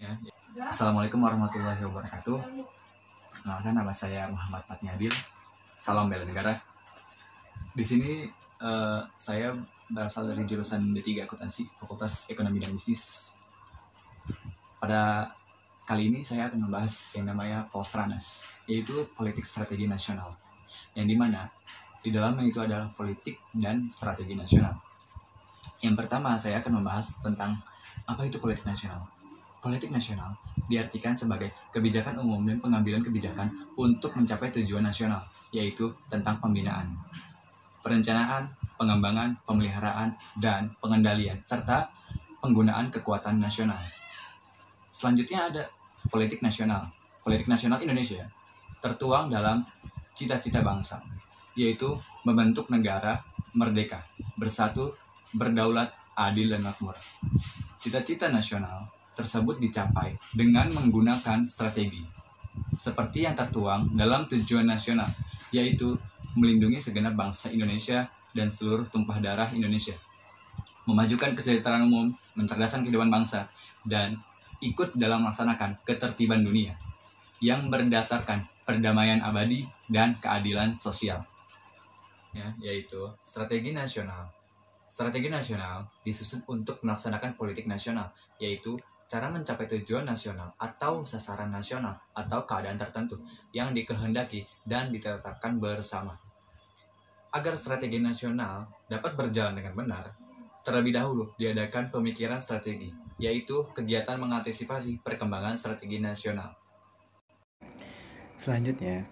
Ya. Assalamualaikum warahmatullahi wabarakatuh. Perkenalkan, nama saya Muhammad Fatni Adil. Salam bela negara. Di sini saya berasal dari jurusan D3 Akuntansi, Fakultas Ekonomi dan Bisnis. Pada kali ini saya akan membahas yang namanya Polstranas, yaitu politik strategi nasional. Yang dimana di dalamnya itu adalah politik dan strategi nasional. Yang pertama saya akan membahas tentang apa itu politik nasional. Politik nasional diartikan sebagai kebijakan umum dan pengambilan kebijakan untuk mencapai tujuan nasional, yaitu tentang pembinaan, perencanaan, pengembangan, pemeliharaan, dan pengendalian, serta penggunaan kekuatan nasional. Selanjutnya ada politik nasional. Politik nasional Indonesia tertuang dalam cita-cita bangsa, yaitu membentuk negara merdeka, bersatu, berdaulat, adil, dan makmur. Cita-cita nasional tersebut dicapai dengan menggunakan strategi seperti yang tertuang dalam tujuan nasional, yaitu melindungi segenap bangsa Indonesia dan seluruh tumpah darah Indonesia, memajukan kesejahteraan umum, mencerdaskan kehidupan bangsa, dan ikut dalam melaksanakan ketertiban dunia yang berdasarkan perdamaian abadi dan keadilan sosial. Yaitu strategi nasional. Strategi nasional disusun untuk melaksanakan politik nasional, yaitu cara mencapai tujuan nasional atau sasaran nasional atau keadaan tertentu yang dikehendaki dan ditetapkan bersama. Agar strategi nasional dapat berjalan dengan benar, terlebih dahulu diadakan pemikiran strategi, yaitu kegiatan mengantisipasi perkembangan strategi nasional. Selanjutnya,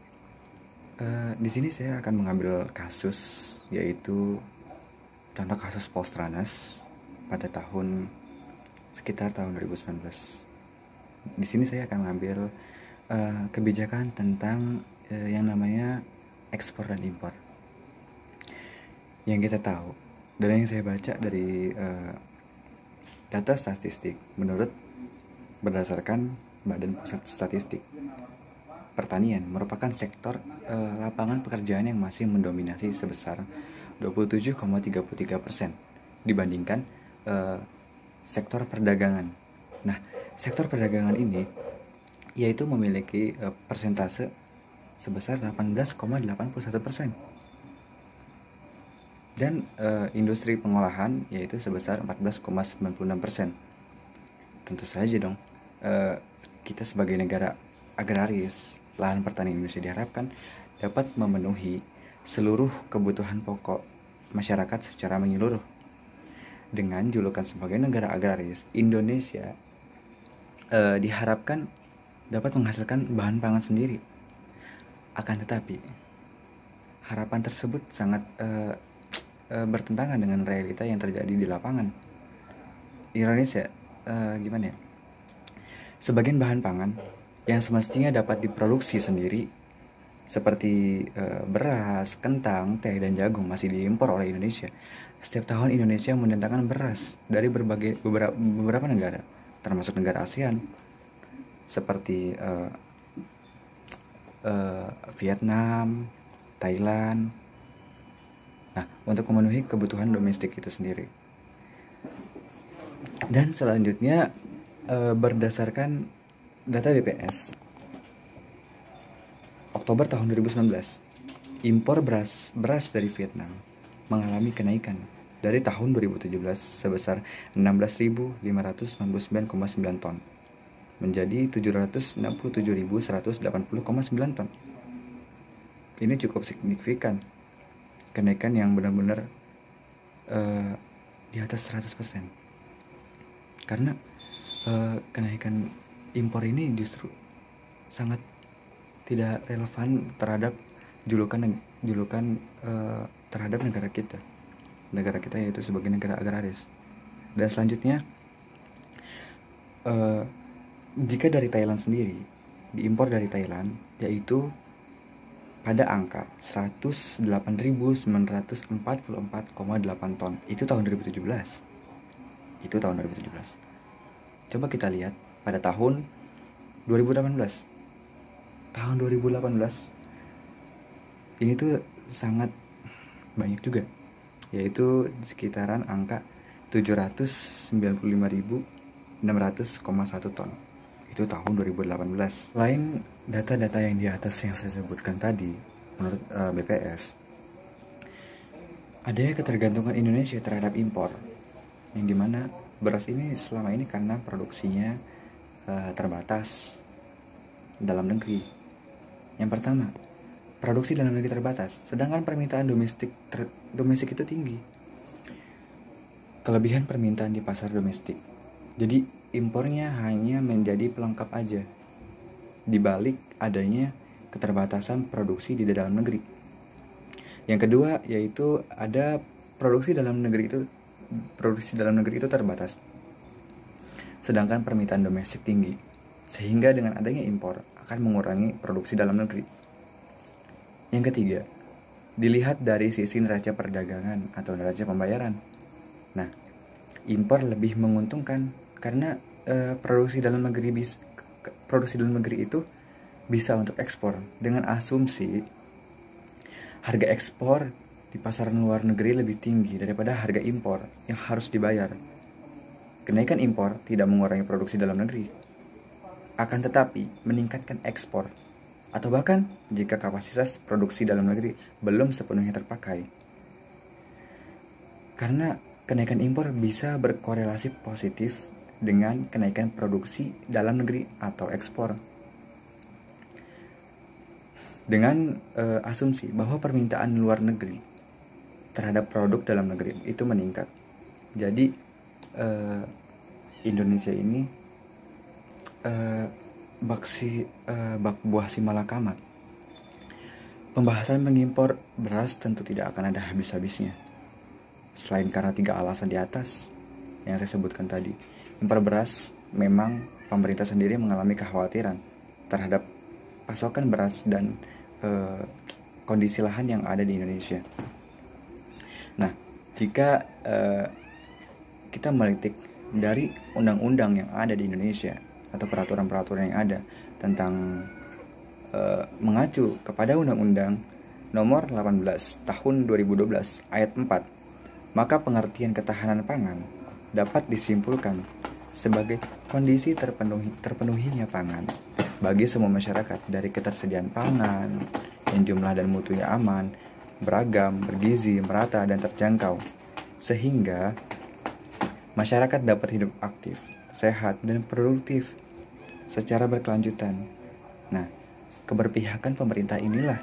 di sini saya akan mengambil kasus, yaitu contoh kasus Polstranas pada sekitar tahun 2019. Di sini saya akan mengambil kebijakan tentang yang namanya ekspor dan impor. Yang kita tahu dan yang saya baca dari data statistik, berdasarkan Badan Pusat Statistik, pertanian merupakan sektor lapangan pekerjaan yang masih mendominasi sebesar 27,33% dibandingkan sektor perdagangan. Nah, sektor perdagangan ini yaitu memiliki persentase sebesar 18,81%. Dan industri pengolahan yaitu sebesar 14,96%. Tentu saja dong, kita sebagai negara agraris, lahan pertanian Indonesia diharapkan dapat memenuhi seluruh kebutuhan pokok masyarakat secara menyeluruh. Dengan julukan sebagai negara agraris, Indonesia diharapkan dapat menghasilkan bahan pangan sendiri. Akan tetapi, harapan tersebut sangat bertentangan dengan realita yang terjadi di lapangan. Indonesia, gimana ya? Sebagian bahan pangan yang semestinya dapat diproduksi sendiri, seperti beras, kentang, teh, dan jagung masih diimpor oleh Indonesia. Setiap tahun Indonesia mendatangkan beras dari beberapa negara, termasuk negara ASEAN, seperti Vietnam, Thailand. Nah, untuk memenuhi kebutuhan domestik itu sendiri. Dan selanjutnya, berdasarkan data BPS, Oktober tahun 2019, impor beras dari Vietnam mengalami kenaikan dari tahun 2017 sebesar 16.599,9 ton menjadi 767.180,9 ton. Ini cukup signifikan, kenaikan yang benar-benar di atas 100%. Karena kenaikan impor ini justru sangat tidak relevan terhadap julukan terhadap negara kita yaitu sebagai negara agraris. Dan selanjutnya, jika dari Thailand sendiri, diimpor dari Thailand yaitu pada angka 108.944,8 ton. Itu tahun 2017. Coba kita lihat pada tahun 2018. Tahun 2018 ini tuh sangat banyak juga, yaitu sekitaran angka 795.600,1 ton. Itu tahun 2018. Selain data-data yang di atas yang saya sebutkan tadi, menurut BPS, adanya ketergantungan Indonesia terhadap impor, yang dimana beras ini selama ini karena produksinya terbatas dalam negeri. Yang pertama, produksi dalam negeri terbatas, sedangkan permintaan domestik itu tinggi. Kelebihan permintaan di pasar domestik, jadi impornya hanya menjadi pelengkap aja, dibalik adanya keterbatasan produksi di dalam negeri. Yang kedua yaitu ada produksi dalam negeri itu terbatas, sedangkan permintaan domestik tinggi, sehingga dengan adanya impor akan mengurangi produksi dalam negeri. Yang ketiga, dilihat dari sisi neraca perdagangan atau neraca pembayaran. Nah, impor lebih menguntungkan karena produksi dalam negeri itu bisa untuk ekspor, dengan asumsi harga ekspor di pasaran luar negeri lebih tinggi daripada harga impor yang harus dibayar. Kenaikan impor tidak mengurangi produksi dalam negeri, akan tetapi meningkatkan ekspor, atau bahkan jika kapasitas produksi dalam negeri belum sepenuhnya terpakai. Karena kenaikan impor bisa berkorelasi positif dengan kenaikan produksi dalam negeri atau ekspor. Dengan asumsi bahwa permintaan luar negeri terhadap produk dalam negeri itu meningkat. Jadi Indonesia ini bak buah si malakamat. Pembahasan mengimpor beras tentu tidak akan ada habis-habisnya. Selain karena 3 alasan di atas yang saya sebutkan tadi, impor beras memang pemerintah sendiri mengalami kekhawatiran terhadap pasokan beras dan kondisi lahan yang ada di Indonesia. Nah, jika kita melitik dari undang-undang yang ada di Indonesia atau peraturan-peraturan yang ada tentang mengacu kepada Undang-Undang Nomor 18 Tahun 2012 Ayat 4, maka pengertian ketahanan pangan dapat disimpulkan sebagai kondisi terpenuhinya pangan bagi semua masyarakat dari ketersediaan pangan yang jumlah dan mutunya aman, beragam, bergizi, merata, dan terjangkau, sehingga masyarakat dapat hidup aktif, sehat, dan produktif secara berkelanjutan. Nah, keberpihakan pemerintah inilah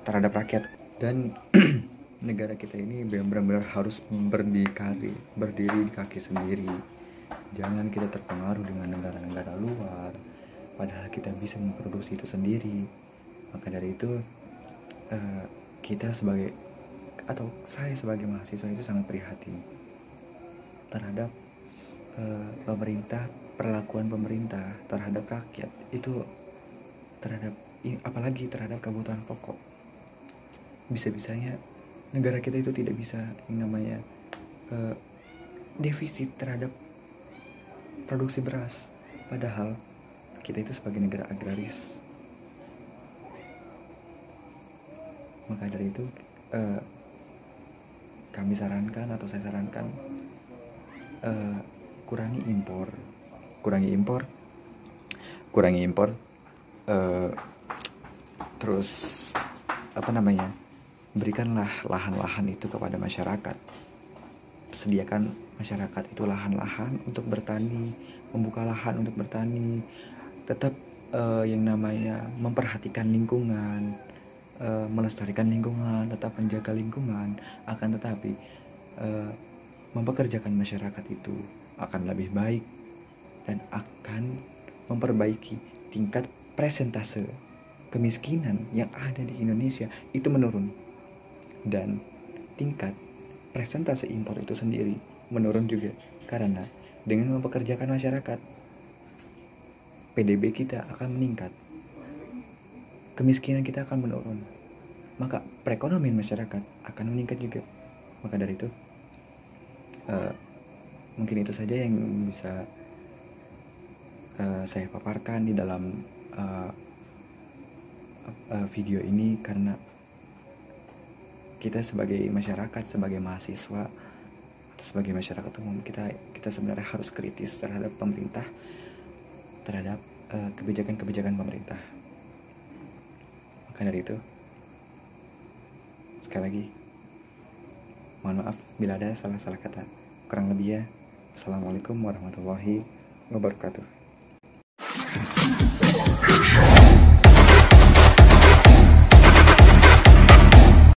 terhadap rakyat, dan negara kita ini benar-benar harus berdiri di kaki sendiri. Jangan kita terpengaruh dengan negara-negara luar, padahal kita bisa memproduksi itu sendiri. Maka dari itu saya sebagai mahasiswa itu sangat prihatin terhadap perlakuan pemerintah terhadap rakyat itu, apalagi terhadap kebutuhan pokok. Bisa-bisanya negara kita itu tidak bisa yang namanya defisit terhadap produksi beras, padahal kita itu sebagai negara agraris. Maka dari itu saya sarankan kurangi impor, terus berikanlah lahan-lahan itu kepada masyarakat. Sediakan masyarakat itu lahan-lahan untuk bertani, membuka lahan untuk bertani, tetap yang namanya memperhatikan lingkungan, melestarikan lingkungan, tetap menjaga lingkungan. Akan tetapi mempekerjakan masyarakat itu akan lebih baik dan akan memperbaiki tingkat persentase kemiskinan yang ada di Indonesia itu menurun, dan tingkat presentase impor itu sendiri menurun juga, karena dengan mempekerjakan masyarakat, PDB kita akan meningkat, kemiskinan kita akan menurun, maka perekonomian masyarakat akan meningkat juga. Maka dari itu mungkin itu saja yang bisa saya paparkan di dalam video ini, karena kita sebagai masyarakat, sebagai mahasiswa, atau sebagai masyarakat umum, kita sebenarnya harus kritis terhadap pemerintah, terhadap kebijakan-kebijakan pemerintah. Maka dari itu, sekali lagi, mohon maaf bila ada salah-salah kata. Kurang lebihnya, Assalamualaikum warahmatullahi wabarakatuh.